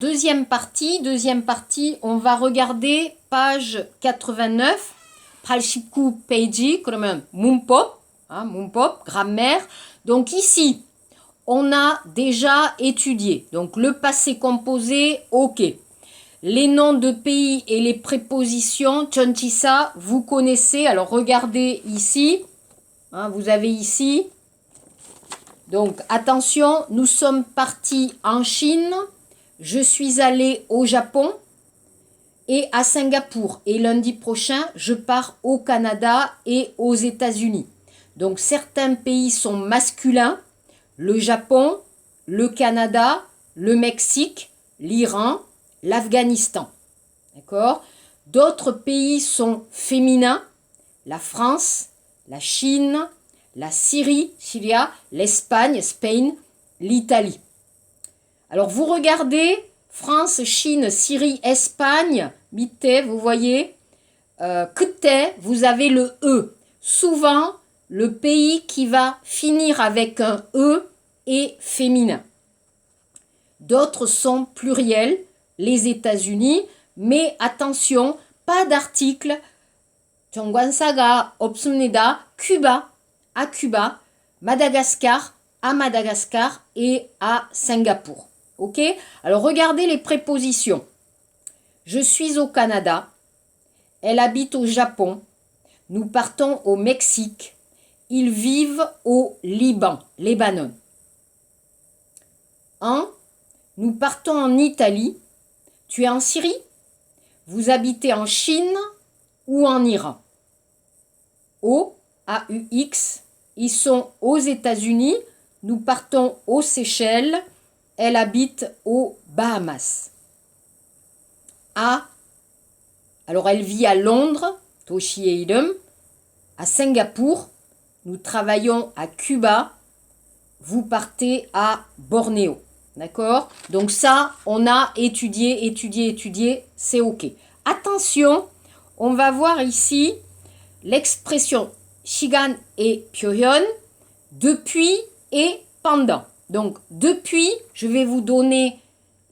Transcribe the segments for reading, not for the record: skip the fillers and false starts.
Deuxième partie, on va regarder page 89, 89 페이지, 그러면 문법, 문법, grammaire. Donc ici, on a déjà étudié. Donc le passé composé, ok. Les noms de pays et les prépositions, 전치사, vous connaissez. Alors regardez ici, vous avez ici. Donc attention, nous sommes partis en Chine. Je suis allé au Japon et à Singapour. Et lundi prochain, je pars au Canada et aux États-Unis. Donc certains pays sont masculins. Le Japon, le Canada, le Mexique, l'Iran, l'Afghanistan. D'accord ? D'autres pays sont féminins. La France, la Chine, la Syrie, Syria, l'Espagne, Spain, l'Italie. Alors, vous regardez France, Chine, Syrie, Espagne, 밑에, vous voyez, 그때, vous avez le E. Souvent, le pays qui va finir avec un E est féminin. D'autres sont pluriels, les États-Unis, mais attention, pas d'article. 정관사가 없습니다. Cuba, à Cuba, Madagascar, à Madagascar et à Singapour. Ok? Alors regardez les prépositions. Je suis au Canada. Elle habite au Japon. Nous partons au Mexique. Ils vivent au Liban, Lebanon. Nous partons en Italie. Tu es en Syrie? Vous habitez en Chine ou en Iran? AUX. Ils sont aux États-Unis. Nous partons aux Seychelles. Elle habite aux Bahamas. Alors elle vit à Londres, Toshi et Idem, à Singapour. Nous travaillons à Cuba. Vous partez à Bornéo. D'accord? Donc ça, on a étudié, c'est OK. Attention, on va voir ici l'expression 시간 et 표현, depuis et pendant. Donc, depuis, je vais vous donner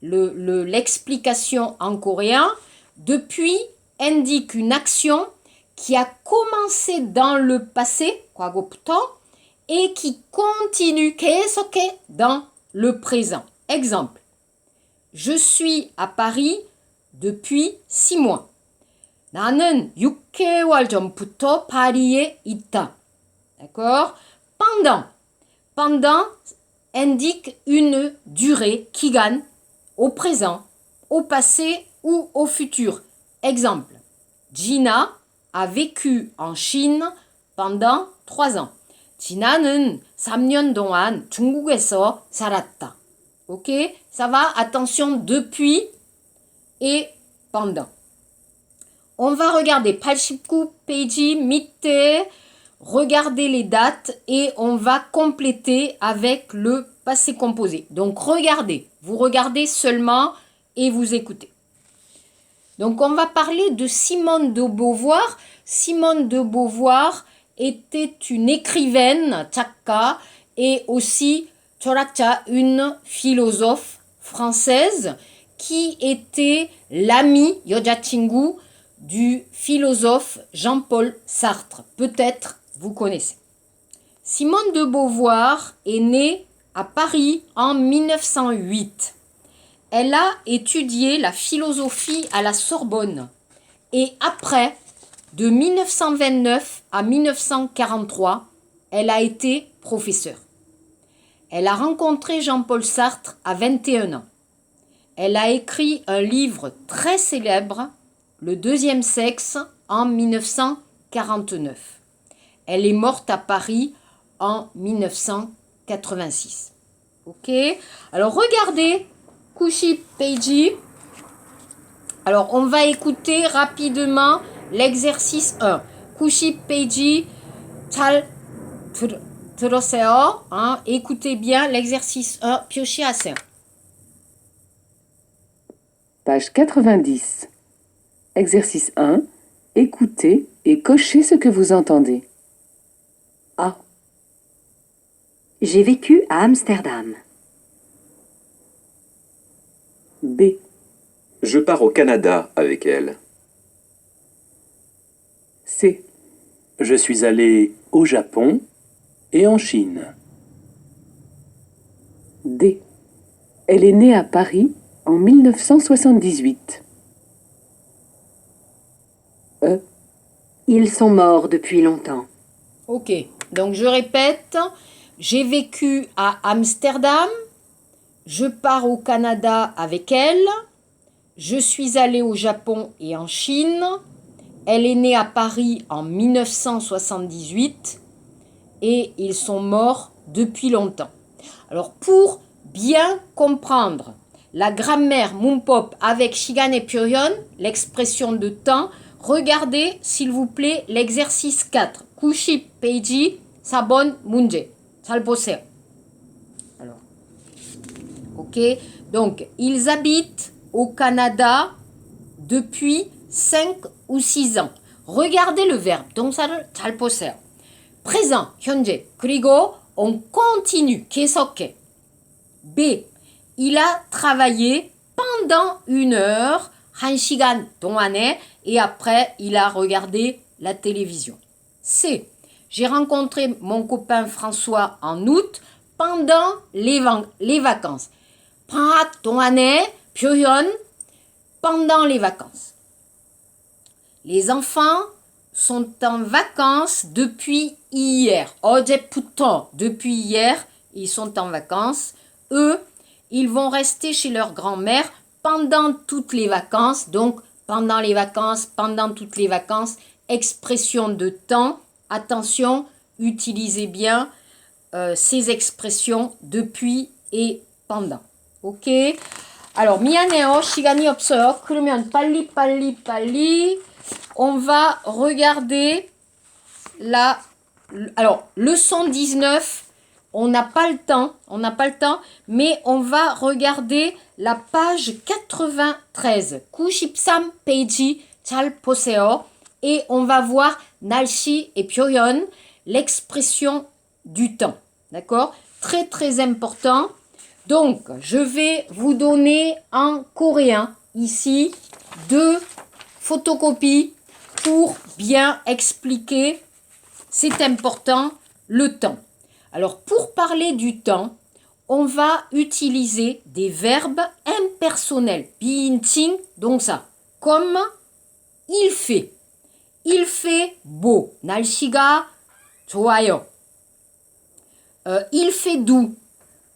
l'explication en coréen. Depuis indique une action qui a commencé dans le passé, 과거부터, et qui continue, 계속해, dans le présent. Exemple, je suis à Paris depuis 6 mois. 나는 6개월 전부터 파리에 있다. D'accord? Pendant indique une durée, 기간, au présent, au passé ou au futur. Exemple, Gina a vécu en Chine pendant 3 ans. 지나는 3년 동안 중국에서 살았다. Ok? Ça va? Attention, depuis et pendant. On va regarder 89 페이지 밑에, regarder les dates et on va compléter avec le passé composé. Donc regardez, vous regardez seulement et vous écoutez. Donc on va parler de Simone de Beauvoir. Simone de Beauvoir était une écrivaine, 작가, et aussi 철학자, une philosophe française qui était l'amie, 여자친구, du philosophe Jean-Paul Sartre. Peut-être vous connaissez. Simone de Beauvoir est née à Paris en 1908. Elle a étudié la philosophie à la Sorbonne et après, de 1929 à 1943, elle a été professeure. Elle a rencontré Jean-Paul Sartre à 21 ans. Elle a écrit un livre très célèbre, Le deuxième sexe, en 1949. Elle est morte à Paris en 1986. Ok? Alors regardez, 90 페이지. Alors on va écouter rapidement l'exercice 1. 90 페이지 잘 들으세요. Écoutez bien l'exercice 1. 표시하세요. Page 90. Exercice 1. Écoutez et cochez ce que vous entendez. A. J'ai vécu à Amsterdam. B. Je pars au Canada avec elle. C. Je suis allé au Japon et en Chine. D. Elle est née à Paris en 1978. E. Ils sont morts depuis longtemps. Ok, donc je répète, j'ai vécu à Amsterdam, je pars au Canada avec elle, je suis allée au Japon et en Chine, elle est née à Paris en 1978 et ils sont morts depuis longtemps. Alors pour bien comprendre la grammaire Mumpop avec Shigan et Puryon, l'expression de temps, regardez s'il vous plaît l'exercice 4. Kuship Peiji Sabon Munje. Ça le possède. Alors, ok. Donc, ils habitent au Canada depuis 5 ou 6 ans. Regardez le verbe. Donc, ça le possède. Présent, 현재. 그리고 on continue. 계속해. B. Il a travaillé pendant 1 heure, 1시간 동안에, et après, il a regardé la télévision. C. J'ai rencontré mon copain François en août pendant les vacances. 방학 동안에 표현 pendant les vacances. Les enfants sont en vacances depuis hier. 어제부터, depuis hier, ils sont en vacances. Eux, ils vont rester chez leur grand-mère pendant toutes les vacances. Donc, pendant les vacances, pendant toutes les vacances, expression de temps. Attention, utilisez bien ces expressions depuis et pendant. Ok? Alors, 미안해요. 시간이 없어요. 그러면 빨리. On va regarder alors, leçon 19. On n'a pas le temps, mais on va regarder la page 93. 93 페이지 잘 보세요. Et on va voir 날씨 et 표현, l'expression du temps. D'accord? Très, très important. Donc, je vais vous donner en coréen, ici, 2 photocopies pour bien expliquer, c'est important, le temps. Alors, pour parler du temps, on va utiliser des verbes impersonnels. 비인칭 동사. Comme il fait. Il fait beau. 날씨가 좋아요. Il fait doux.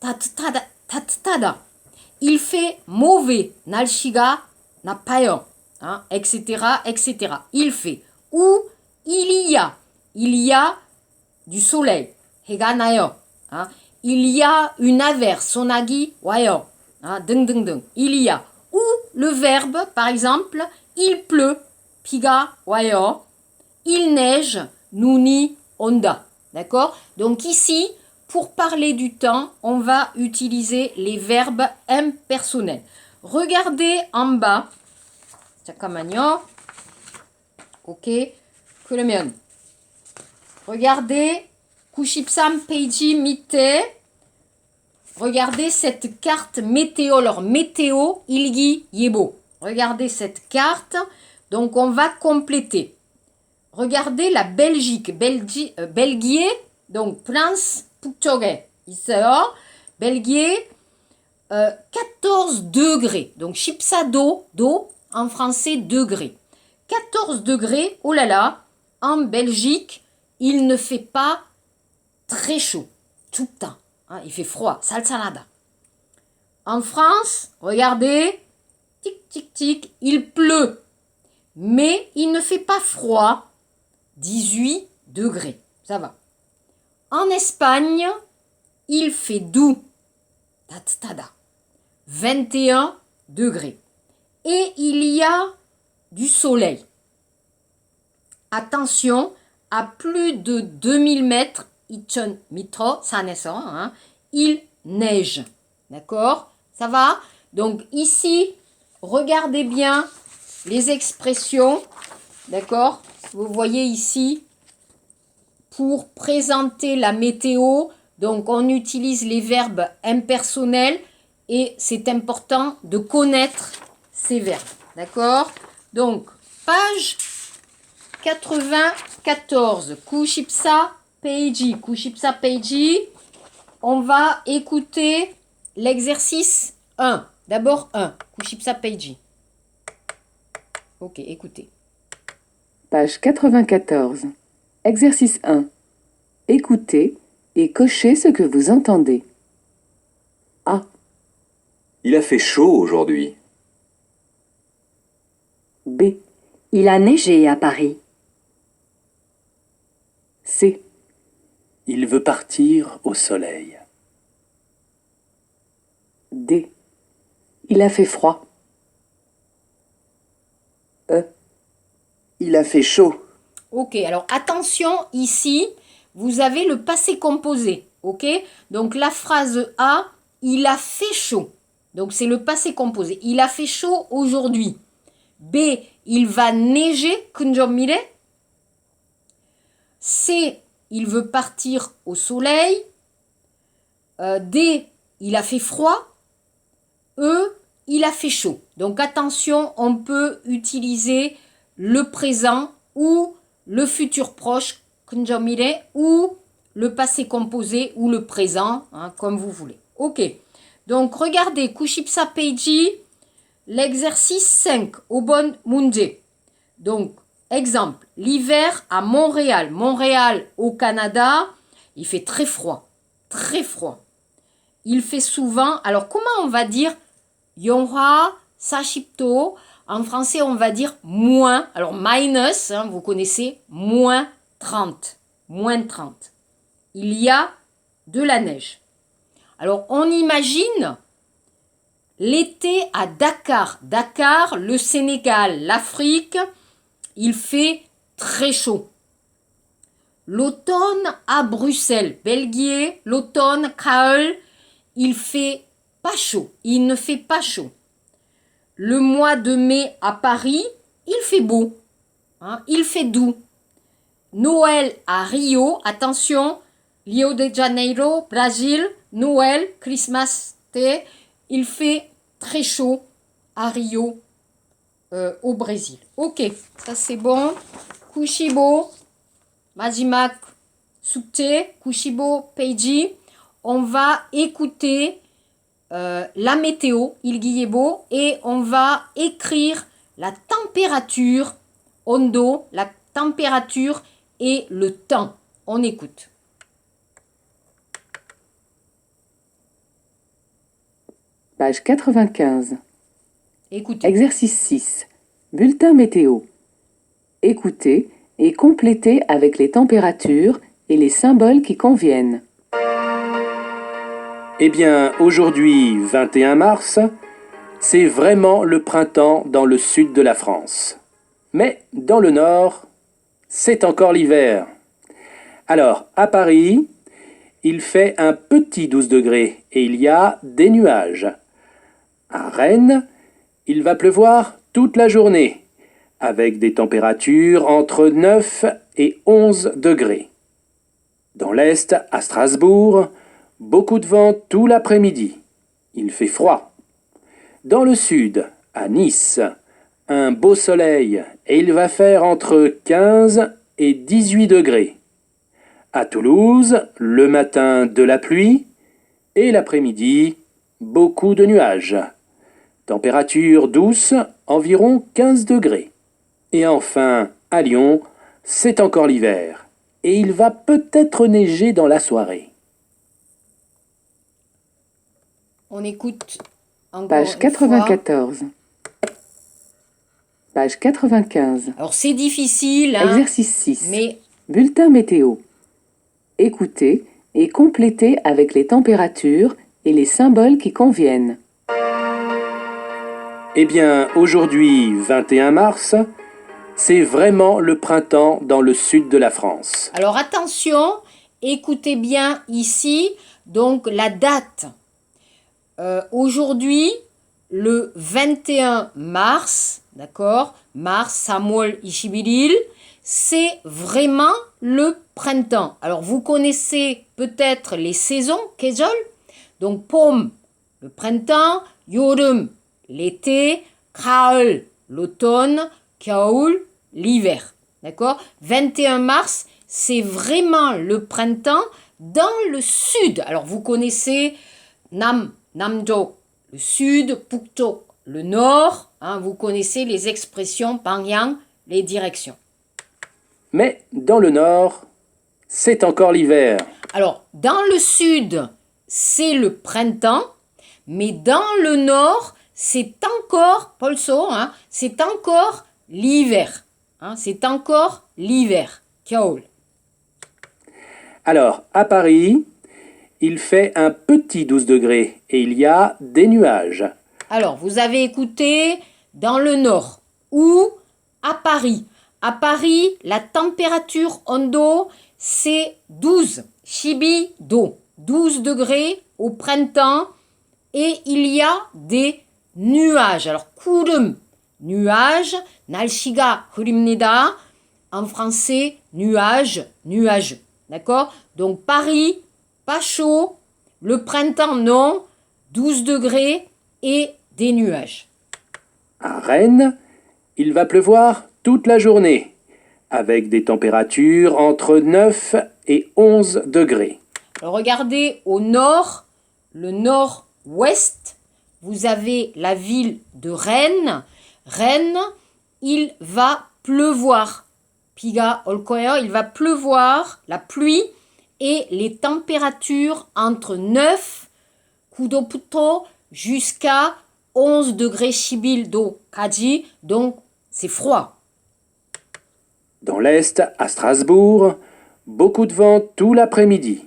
따뜻하다. Il fait mauvais. 날씨가 나빠요. Hein, etc. Il fait. Ou il y a du soleil. 해가 나요. Hein, il y a une averse. 소나기 와요. Hein, 등등등. Il y a. Ou le verbe, par exemple, il pleut. 비가 와요. Il neige. 눈이 온다. D'accord? Donc ici, pour parler du temps, on va utiliser les verbes impersonnels. Regardez en bas. 잠깐만요. Ok. 그러면 regardez 93 페이지 밑에 regardez cette carte météo. Alors météo, 일기예보. Regardez cette carte. Donc on va compléter. Regardez la Belgique. Belgi에 donc 프랑스 북쪽에 있어요. Belgi에 14 degrés. Donc 14도 en français degrés. 14 degrés, oh là là, en Belgique, il ne fait pas très chaud. Tout le temps. Hein, il fait froid. 쌀쌀하다. En France, regardez, tic, il pleut. Mais il ne fait pas froid. 18 degrés. Ça va. En Espagne, il fait doux. 따뜻하다. 21 degrés. Et il y a du soleil. Attention, à plus de 2000 mètres, 2000 mètres, 산에서, hein, il neige. D'accord? Ça va? Donc ici, regardez bien les expressions. D'accord? Vous voyez ici, pour présenter la météo, donc on utilise les verbes impersonnels et c'est important de connaître ces verbes. D'accord? Donc, page 94, Kushipsa Peiji. Kushipsa Peiji, on va écouter l'exercice 1. D'abord 1, Kushipsa Peiji. Ok, écoutez. Page 94. Exercice 1. Écoutez et cochez ce que vous entendez. A. Il a fait chaud aujourd'hui. B. Il a neigé à Paris. C. Il veut partir au soleil. D. Il a fait froid. E. Il a fait chaud. Ok, alors attention, ici, vous avez le passé composé. Ok? Donc la phrase A, il a fait chaud. Donc c'est le passé composé. Il a fait chaud aujourd'hui. B, il va neiger. Kunjomire. C, il veut partir au soleil. D, il a fait froid. E, il a fait chaud. Donc attention, on peut utiliser le présent ou le futur proche, kunjomire, ou le passé composé ou le présent, hein, comme vous voulez. Ok. Donc regardez, Kushipsa Peiji, l'exercice 5, Obon Munje. Donc, exemple, l'hiver à Montréal. Montréal au Canada, il fait très froid. Très froid. Il fait souvent, alors comment on va dire Yonhwa, Sashipto, en français on va dire moins, alors minus, hein, vous connaissez, moins 30. Moins 30. Il y a de la neige. Alors on imagine l'été à Dakar. Dakar, le Sénégal, l'Afrique, il fait très chaud. L'automne à Bruxelles, Belgique, l'automne, Kael, il fait pas chaud. Il ne fait pas chaud. Le mois de mai à Paris, il fait beau. Hein, il fait doux. Noël à Rio, attention, Rio de Janeiro, Brésil, Noël, Christmas Day, il fait très chaud à Rio, au Brésil. Ok, ça c'est bon. Kushibo, Majimak, Sukte, Kushibo, Peiji. On va écouter la météo, Ilguiebo, et on va écrire la température, Ondo, la température et le temps. On écoute. Page 95. Écoutez. Exercice 6. Bulletin météo. Écoutez et complétez avec les températures et les symboles qui conviennent. Eh bien, aujourd'hui, 21 mars, c'est vraiment le printemps dans le sud de la France. Mais dans le nord, c'est encore l'hiver. Alors, à Paris, il fait un petit 12 degrés et il y a des nuages. À Rennes, il va pleuvoir toute la journée, avec des températures entre 9 et 11 degrés. Dans l'Est, à Strasbourg, beaucoup de vent tout l'après-midi. Il fait froid. Dans le Sud, à Nice, un beau soleil et il va faire entre 15 et 18 degrés. À Toulouse, le matin de la pluie et l'après-midi, beaucoup de nuages. Température douce, environ 15 degrés. Et enfin, à Lyon, c'est encore l'hiver et il va peut-être neiger dans la soirée. On écoute encore Page une 94. fois. Page 95. Alors c'est difficile, hein, Exercice 6. mais Bulletin météo. Écoutez et complétez avec les températures et les symboles qui conviennent. Eh bien, aujourd'hui, 21 mars, c'est vraiment le printemps dans le sud de la France. alors attention, écoutez bien ici, donc la date. Aujourd'hui, le 21 mars, d'accord, mars, Samuel Ishibiril, c'est vraiment le printemps. Alors vous connaissez peut-être les saisons, Kejol, donc Pom, le printemps, 여름, l'été, 가을, l'automne, 겨울, l'hiver. D'accord? 21 mars, c'est vraiment le printemps dans le sud. Alors, vous connaissez 남쪽, le sud, 북쪽, le nord. Vous connaissez les expressions 방향, les directions. Mais dans le nord, c'est encore l'hiver. Alors, dans le sud, c'est le printemps, mais dans le nord, c'est encore, c'est encore l'hiver. C'est encore l'hiver. 겨울. Alors, à Paris, il fait un petit 12 degrés et il y a des nuages. Alors, vous avez écouté dans le nord ou à Paris. À Paris, la température en dos, c'est 12. 12do. 12 degrés au printemps et il y a des nuages. Alors, 구름, nuage, 날씨가 흐립니다. En français, nuage, nuageux. D'accord? Donc, Paris, pas chaud. Le printemps, non. 12 degrés et des nuages. À Rennes, il va pleuvoir toute la journée, avec des températures entre 9 et 11 degrés. Alors, regardez au nord, le nord-ouest, vous avez la ville de Rennes. Rennes, il va pleuvoir. 비가 올 거예요. Il va pleuvoir, la pluie, et les températures entre 9 9도부터 jusqu'à 11 degrés 11도까지. Donc, c'est froid. Dans l'Est, à Strasbourg, beaucoup de vent tout l'après-midi.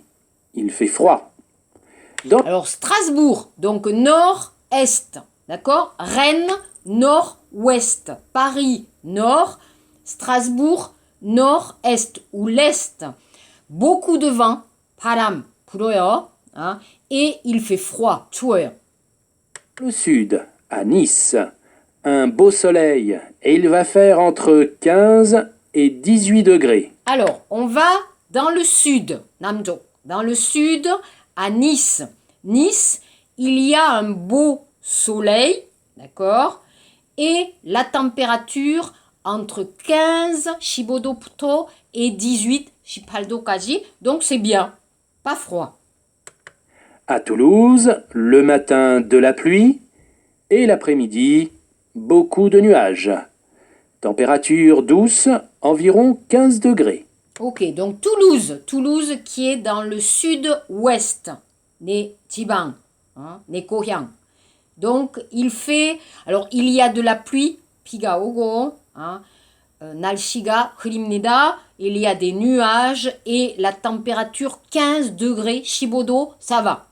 Il fait froid. Alors, Strasbourg, donc nord-est, d'accord? Rennes, nord-ouest. Paris, nord. Strasbourg, nord-est ou l'est. Beaucoup de vent, 바람 불어요. Et il fait froid, 추워요. Le sud, à Nice, un beau soleil et il va faire entre 15 et 18 degrés. Alors, on va dans le sud, 남쪽. Dans le sud, à Nice. Nice, il y a un beau soleil, d'accord? Et la température entre 15, 15도부터 et 18, 18도까지. Donc, c'est bien, pas froid. À Toulouse, le matin de la pluie et l'après-midi, beaucoup de nuages. Température douce, environ 15 degrés. Ok, donc Toulouse qui est dans le sud-ouest, les 지방, les 고향. Donc il y a de la pluie, 비가 오고, 날씨가 흐립니다. Il y a des nuages et la température 15 degrés, 15도, ça va.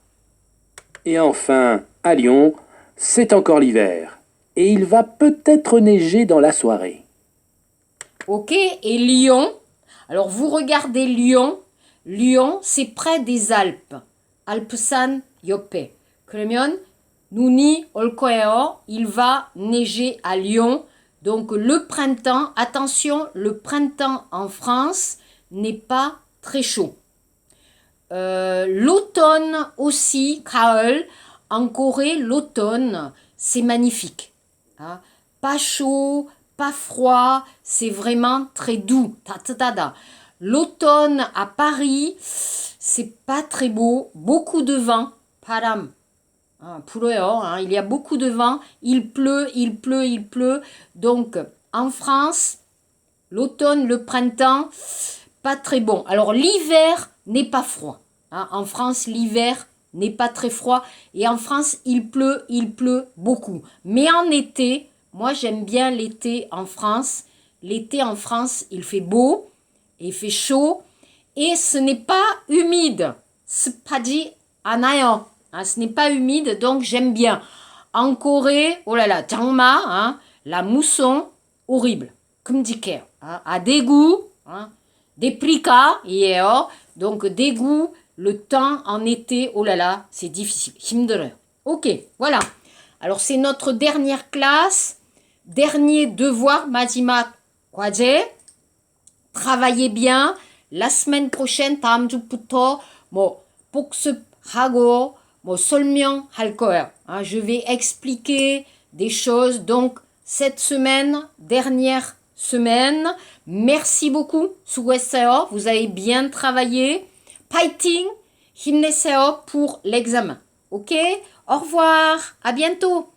Et enfin, à Lyon, c'est encore l'hiver. Et il va peut-être neiger dans la soirée. Ok, et Lyon. Alors vous regardez Lyon. Lyon, c'est près des Alpes. 알프산 옆에. 그러면 눈이 올 거예요. Il va neiger à Lyon. Donc le printemps, attention, le printemps en France n'est pas très chaud. L'automne aussi, 가을, en Corée, l'automne, c'est magnifique. Pas chaud, pas froid, c'est vraiment très doux. 따뜻하다. L'automne à Paris, c'est pas très beau, beaucoup de vent, 바람. 불어요. Il y a beaucoup de vent, il pleut. Donc, en France, l'automne, le printemps, pas très bon. Alors, l'hiver n'est pas froid. En France, l'hiver n'est pas très froid. Et en France, il pleut beaucoup. Mais en été, moi, j'aime bien l'été en France. L'été en France, il fait beau, il fait chaud. Et ce n'est pas humide. 습하지 않아요. Ce n'est pas humide, donc j'aime bien. En Corée, oh là là, 장마, la mousson, horrible. 끔찍해요. À dégoût, 데프리카이에요. Donc dégoût, le temps en été, oh là là, c'est difficile. 힘들어요. Ok, voilà. Alors c'est notre dernière classe. Dernier devoir, 마지막 과제. Travaillez bien. La semaine prochaine, 다음 주부터 복습하고 뭐 설명할 거예요. Je vais expliquer des choses. Donc, cette semaine, dernière semaine, merci beaucoup. 수고했어요. Vous avez bien travaillé. 파이팅! 힘내세요 pour l'examen. Ok? Au revoir. À bientôt.